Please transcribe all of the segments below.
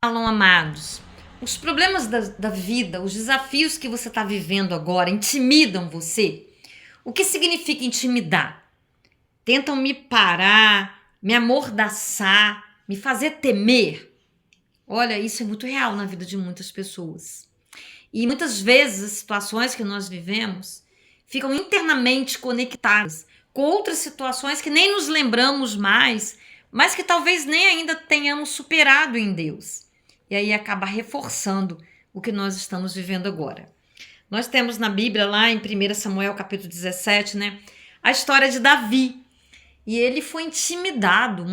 Falam, amados, os problemas da vida, os desafios que você está vivendo agora intimidam você? O que significa intimidar? Tentam me parar, me amordaçar, me fazer temer? Olha, isso é muito real na vida de muitas pessoas. E muitas vezes as situações que nós vivemos ficam internamente conectadas com outras situações que nem nos lembramos mais, mas que talvez nem ainda tenhamos superado em Deus. E aí acaba reforçando o que nós estamos vivendo agora. Nós temos na Bíblia, lá em 1 Samuel capítulo 17, né, a história de Davi. E ele foi intimidado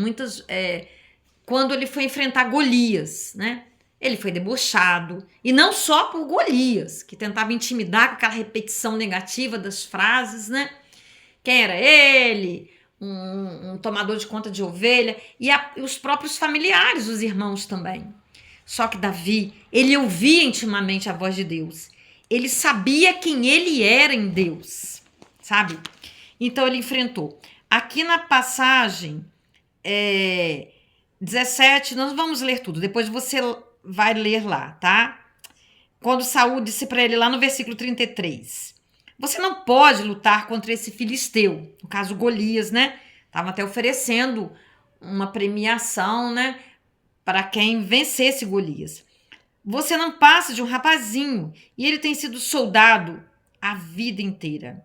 quando ele foi enfrentar Golias, né? Ele foi debochado, e não só por Golias, que tentava intimidar com aquela repetição negativa das frases, né? Quem era ele? Um tomador de conta de ovelha, e os próprios familiares, os irmãos também. Só que Davi, ele ouvia intimamente a voz de Deus. Ele sabia quem ele era em Deus, sabe? Então ele enfrentou. Aqui na passagem 17, nós vamos ler tudo, depois você vai ler lá, tá? Quando Saul disse para ele lá no versículo 33, você não pode lutar contra esse filisteu, no caso Golias, né? Estavam até oferecendo uma premiação, né, para quem vencesse Golias. Você não passa de um rapazinho e ele tem sido soldado a vida inteira.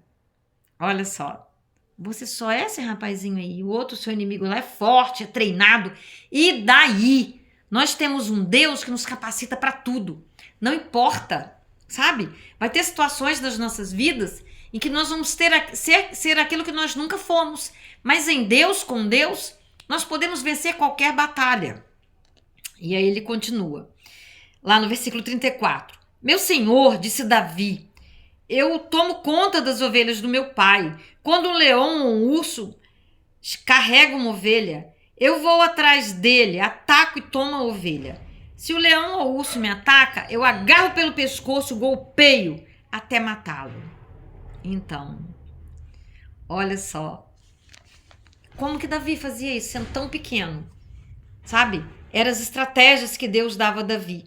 Olha só, você só é esse rapazinho aí, o outro seu inimigo lá é forte, é treinado. E daí? Nós temos um Deus que nos capacita para tudo. Não importa, sabe? Vai ter situações das nossas vidas em que nós vamos ser aquilo que nós nunca fomos. Mas em Deus, com Deus, nós podemos vencer qualquer batalha. E aí ele continua. Lá no versículo 34. Meu senhor, disse Davi, eu tomo conta das ovelhas do meu pai. Quando um leão ou um urso carrega uma ovelha, eu vou atrás dele, ataco e tomo a ovelha. Se o leão ou o urso me ataca, eu agarro pelo pescoço, golpeio até matá-lo. Então, olha só. Como que Davi fazia isso, sendo tão pequeno? Sabe? Eram as estratégias que Deus dava a Davi.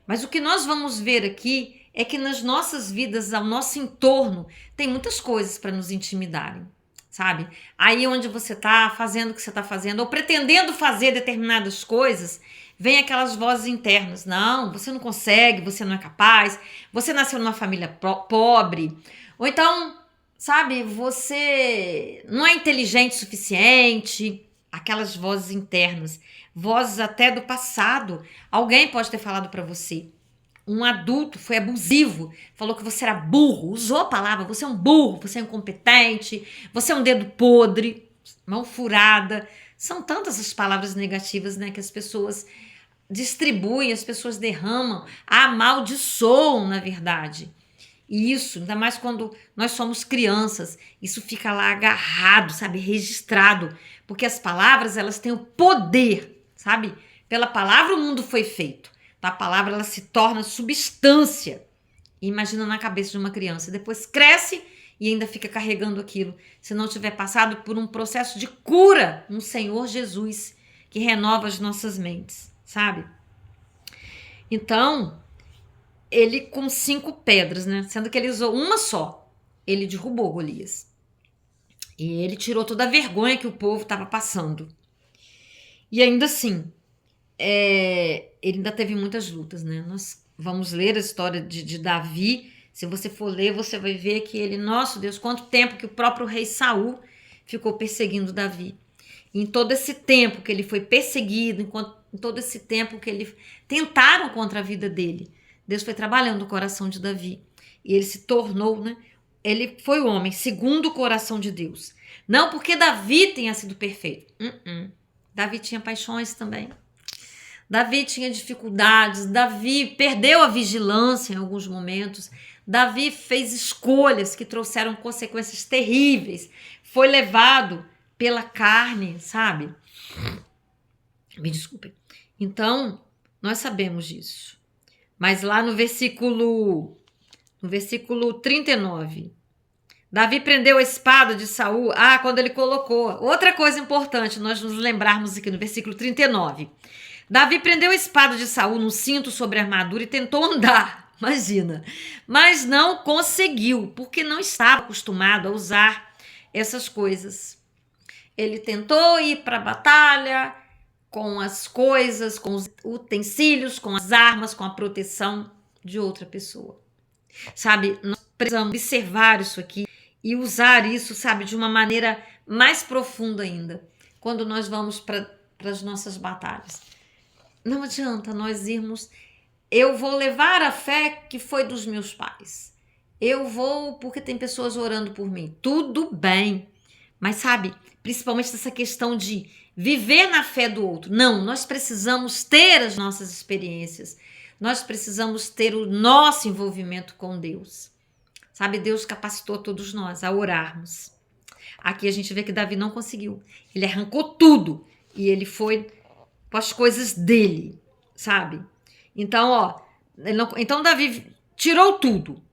Mas o que nós vamos ver aqui é que nas nossas vidas, ao nosso entorno, tem muitas coisas para nos intimidarem, sabe? Aí onde você está fazendo o que você está fazendo, ou pretendendo fazer determinadas coisas, vem aquelas vozes internas. Não, você não consegue, você não é capaz, você nasceu numa família pobre, ou então, sabe, você não é inteligente o suficiente, aquelas vozes internas, vozes até do passado. Alguém pode ter falado para você, um adulto foi abusivo, falou que você era burro, usou a palavra, você é um burro, você é incompetente, você é um dedo podre, mão furada. São tantas as palavras negativas, né, que as pessoas distribuem, as pessoas derramam, amaldiçoam, na verdade. E isso, ainda mais quando nós somos crianças, isso fica lá agarrado, sabe, registrado, porque as palavras, elas têm o poder, sabe? Pela palavra o mundo foi feito. A palavra, ela se torna substância. E imagina na cabeça de uma criança, depois cresce e ainda fica carregando aquilo, se não tiver passado por um processo de cura no Senhor Jesus, que renova as nossas mentes, sabe? Então, ele com 5 pedras, né? Sendo que ele usou uma só, ele derrubou Golias. E ele tirou toda a vergonha que o povo estava passando. E ainda assim, ele ainda teve muitas lutas, né? Nós vamos ler a história de Davi. Se você for ler, você vai ver que ele, nosso Deus, quanto tempo que o próprio rei Saul ficou perseguindo Davi. E em todo esse tempo que ele foi perseguido, em todo esse tempo que ele tentaram contra a vida dele, Deus foi trabalhando o coração de Davi. E ele se tornou, né? Ele foi o homem segundo o coração de Deus. Não porque Davi tenha sido perfeito. Davi tinha paixões também. Davi tinha dificuldades. Davi perdeu a vigilância em alguns momentos. Davi fez escolhas que trouxeram consequências terríveis. Foi levado pela carne, sabe? Me desculpem. Então, nós sabemos disso. Mas lá no versículo 39, Davi prendeu a espada de Saul. Quando ele colocou. Outra coisa importante, nós nos lembrarmos aqui no versículo 39. Davi prendeu a espada de Saul no cinto sobre a armadura e tentou andar, imagina, mas não conseguiu, porque não estava acostumado a usar essas coisas. Ele tentou ir para a batalha com as coisas, com os utensílios, com as armas, com a proteção de outra pessoa. Sabe, nós precisamos observar isso aqui e usar isso, sabe, de uma maneira mais profunda ainda, quando nós vamos para as nossas batalhas. Não adianta nós irmos, eu vou levar a fé que foi dos meus pais. Eu vou porque tem pessoas orando por mim. Tudo bem. Mas sabe, principalmente essa questão de viver na fé do outro. Não, nós precisamos ter as nossas experiências. Nós precisamos ter o nosso envolvimento com Deus. Sabe, Deus capacitou todos nós a orarmos. Aqui a gente vê que Davi não conseguiu. Ele arrancou tudo e ele foi com as coisas dele, sabe? Então, então Davi tirou tudo.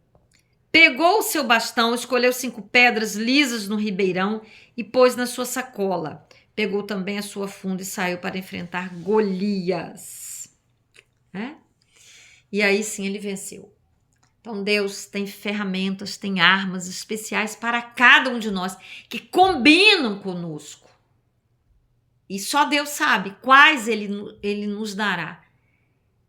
Pegou o seu bastão, escolheu 5 pedras lisas no ribeirão e pôs na sua sacola. Pegou também a sua funda e saiu para enfrentar Golias. E aí sim ele venceu. Então Deus tem ferramentas, tem armas especiais para cada um de nós que combinam conosco. E só Deus sabe quais ele nos dará.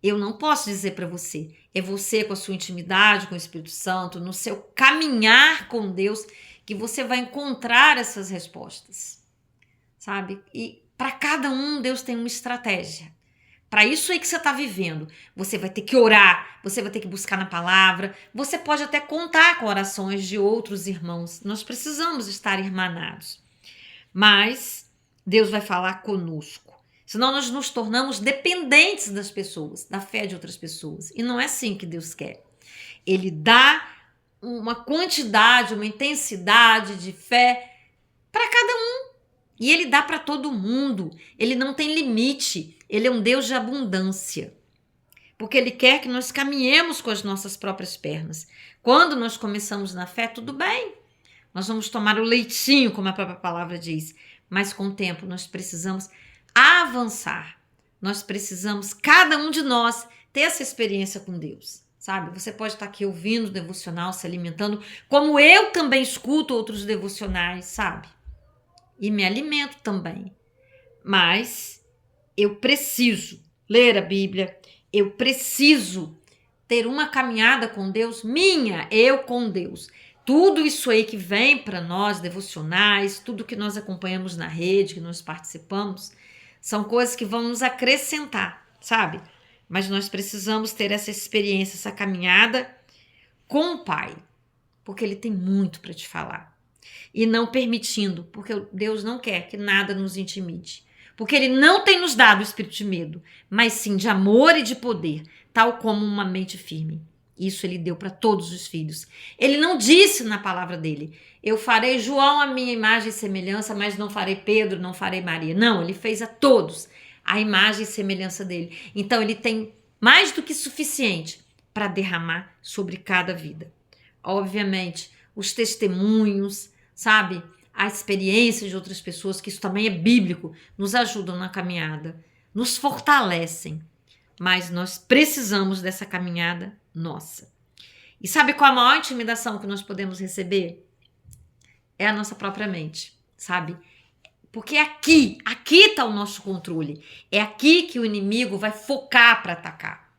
Eu não posso dizer para você. É você com a sua intimidade com o Espírito Santo, no seu caminhar com Deus, que você vai encontrar essas respostas. Sabe? E para cada um, Deus tem uma estratégia. Para isso aí que você está vivendo, você vai ter que orar, você vai ter que buscar na palavra, você pode até contar com orações de outros irmãos. Nós precisamos estar irmanados. Mas Deus vai falar conosco. Senão nós nos tornamos dependentes das pessoas, da fé de outras pessoas. E não é assim que Deus quer. Ele dá uma quantidade, uma intensidade de fé para cada um. E ele dá para todo mundo. Ele não tem limite. Ele é um Deus de abundância. Porque ele quer que nós caminhemos com as nossas próprias pernas. Quando nós começamos na fé, tudo bem. Nós vamos tomar o leitinho, como a própria palavra diz. Mas com o tempo nós precisamos avançar. Nós precisamos, cada um de nós, ter essa experiência com Deus. Sabe? Você pode estar aqui ouvindo o devocional, se alimentando, como eu também escuto outros devocionais, sabe? E me alimento também. Mas eu preciso ler a Bíblia, eu preciso ter uma caminhada com Deus, eu com Deus. Tudo isso aí que vem para nós, devocionais, tudo que nós acompanhamos na rede, que nós participamos, são coisas que vão nos acrescentar, sabe? Mas nós precisamos ter essa experiência, essa caminhada com o Pai, porque Ele tem muito para te falar. E não permitindo, porque Deus não quer que nada nos intimide. Porque Ele não tem nos dado o espírito de medo, mas sim de amor e de poder, tal como uma mente firme. Isso ele deu para todos os filhos. Ele não disse na palavra dele, eu farei João a minha imagem e semelhança, mas não farei Pedro, não farei Maria. Não, ele fez a todos a imagem e semelhança dele. Então ele tem mais do que suficiente para derramar sobre cada vida. Obviamente, os testemunhos, sabe? A experiência de outras pessoas, que isso também é bíblico, nos ajudam na caminhada, nos fortalecem. Mas nós precisamos dessa caminhada nossa. E sabe qual a maior intimidação que nós podemos receber? É a nossa própria mente, sabe? Porque aqui está o nosso controle. É aqui que o inimigo vai focar para atacar.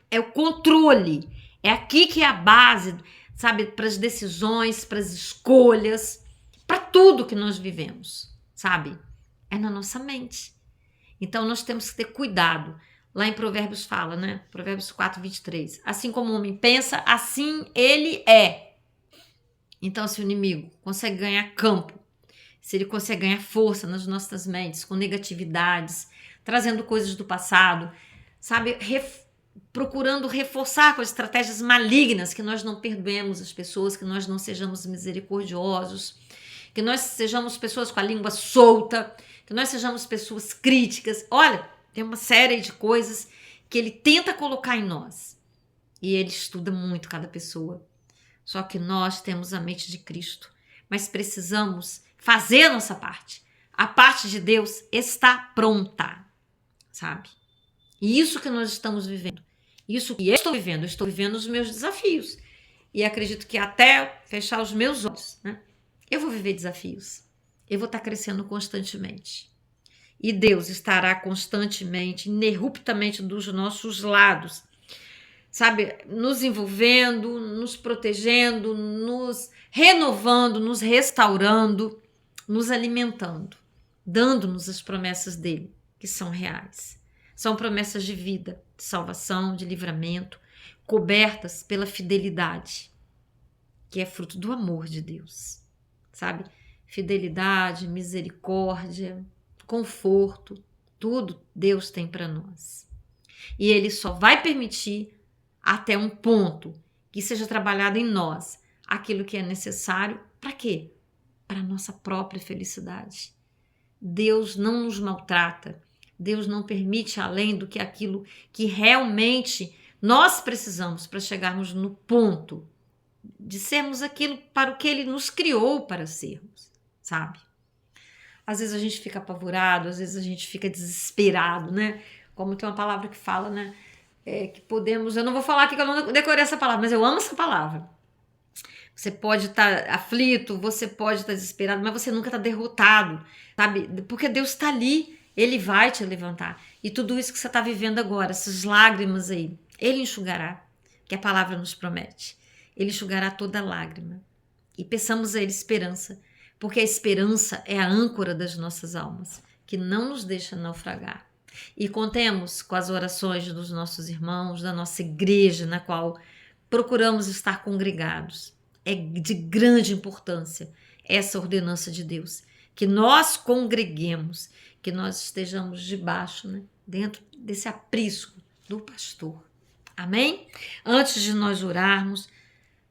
É o controle. É aqui que é a base, sabe? Para as decisões, para as escolhas, para tudo que nós vivemos, sabe? É na nossa mente. Então nós temos que ter cuidado. Lá em Provérbios fala, né? Provérbios 4, 23. Assim como o homem pensa, assim ele é. Então, se o inimigo consegue ganhar campo, se ele consegue ganhar força nas nossas mentes, com negatividades, trazendo coisas do passado, sabe? Procurando reforçar com estratégias malignas, que nós não perdoemos as pessoas, que nós não sejamos misericordiosos, que nós sejamos pessoas com a língua solta, que nós sejamos pessoas críticas. Olha, tem uma série de coisas que ele tenta colocar em nós. E ele estuda muito cada pessoa. Só que nós temos a mente de Cristo. Mas precisamos fazer a nossa parte. A parte de Deus está pronta, sabe? E isso que nós estamos vivendo, isso que eu estou vivendo os meus desafios. E acredito que até fechar os meus olhos, né, eu vou viver desafios. Eu vou estar crescendo constantemente. E Deus estará constantemente, ininterruptamente dos nossos lados, sabe, nos envolvendo, nos protegendo, nos renovando, nos restaurando, nos alimentando, dando-nos as promessas dele, que são reais. São promessas de vida, de salvação, de livramento, cobertas pela fidelidade, que é fruto do amor de Deus, sabe? Fidelidade, misericórdia, conforto, tudo Deus tem para nós. E ele só vai permitir até um ponto que seja trabalhado em nós aquilo que é necessário. Para quê? Para a nossa própria felicidade. Deus não nos maltrata. Deus não permite além do que aquilo que realmente nós precisamos para chegarmos no ponto de sermos aquilo para o que ele nos criou para sermos, sabe? Às vezes a gente fica apavorado, às vezes a gente fica desesperado, né? Como tem uma palavra que fala, né? Que podemos... Eu não vou falar aqui que eu não decorei essa palavra, mas eu amo essa palavra. Você pode estar aflito, você pode estar desesperado, mas você nunca está derrotado, sabe? Porque Deus está ali, Ele vai te levantar. E tudo isso que você está vivendo agora, essas lágrimas aí, Ele enxugará, que a palavra nos promete. Ele enxugará toda lágrima. E peçamos a Ele esperança, porque a esperança é a âncora das nossas almas, que não nos deixa naufragar. E contemos com as orações dos nossos irmãos, da nossa igreja, na qual procuramos estar congregados. É de grande importância essa ordenança de Deus, que nós congreguemos, que nós estejamos debaixo, né, dentro desse aprisco do pastor. Amém? Antes de nós orarmos,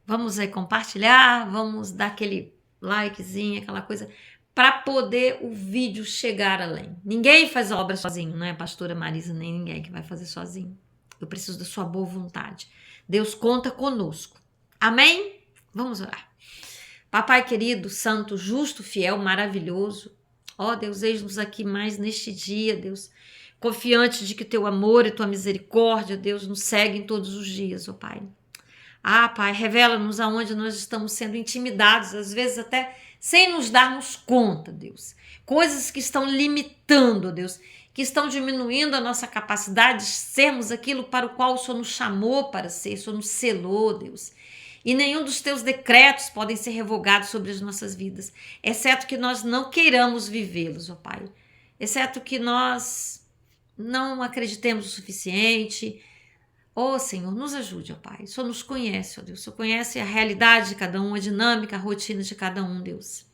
vamos aí compartilhar, vamos dar aquele likezinho, aquela coisa, para poder o vídeo chegar além. Ninguém faz obra sozinho, não é a pastora Marisa, nem ninguém que vai fazer sozinho. Eu preciso da sua boa vontade. Deus conta conosco. Amém? Vamos orar. Papai querido, santo, justo, fiel, maravilhoso. Ó Deus, eis-nos aqui mais neste dia, Deus, confiante de que teu amor e tua misericórdia, Deus, nos seguem todos os dias, ó Pai. Ah, Pai, revela-nos aonde nós estamos sendo intimidados, às vezes até sem nos darmos conta, Deus. Coisas que estão limitando, Deus, que estão diminuindo a nossa capacidade de sermos aquilo para o qual o Senhor nos chamou para ser, o Senhor nos selou, Deus. E nenhum dos teus decretos podem ser revogados sobre as nossas vidas, exceto que nós não queiramos vivê-los, ó Pai. Exceto que nós não acreditemos o suficiente. Ó Senhor, nos ajude, ó Pai. O Senhor nos conhece, ó Deus. O Senhor conhece a realidade de cada um, a dinâmica, a rotina de cada um, Deus.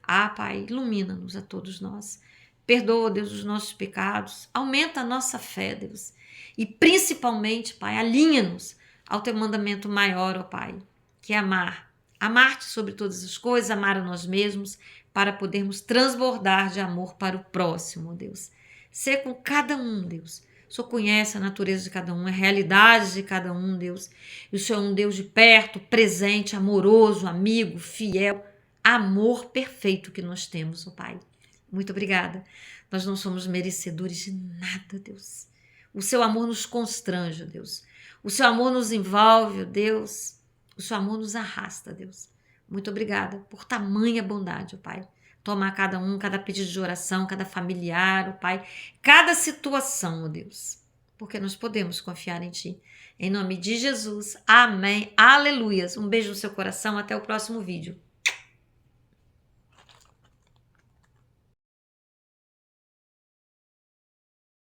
Ah, Pai, ilumina-nos a todos nós. Perdoa, Deus, os nossos pecados. Aumenta a nossa fé, Deus. E principalmente, Pai, alinha-nos ao teu mandamento maior, ó Pai, que é amar. Amar-te sobre todas as coisas, amar a nós mesmos, para podermos transbordar de amor para o próximo, Deus. Ser com cada um, Deus. O Senhor conhece a natureza de cada um, a realidade de cada um, Deus. E o Senhor é um Deus de perto, presente, amoroso, amigo, fiel, amor perfeito que nós temos, ó Pai. Muito obrigada. Nós não somos merecedores de nada, Deus. O seu amor nos constrange, Deus. O seu amor nos envolve, Deus. O seu amor nos arrasta, Deus. Muito obrigada por tamanha bondade, ó Pai. Toma cada um, cada pedido de oração, cada familiar, ó Pai, cada situação, ó Deus. Porque nós podemos confiar em Ti. Em nome de Jesus. Amém. Aleluias. Um beijo no seu coração. Até o próximo vídeo.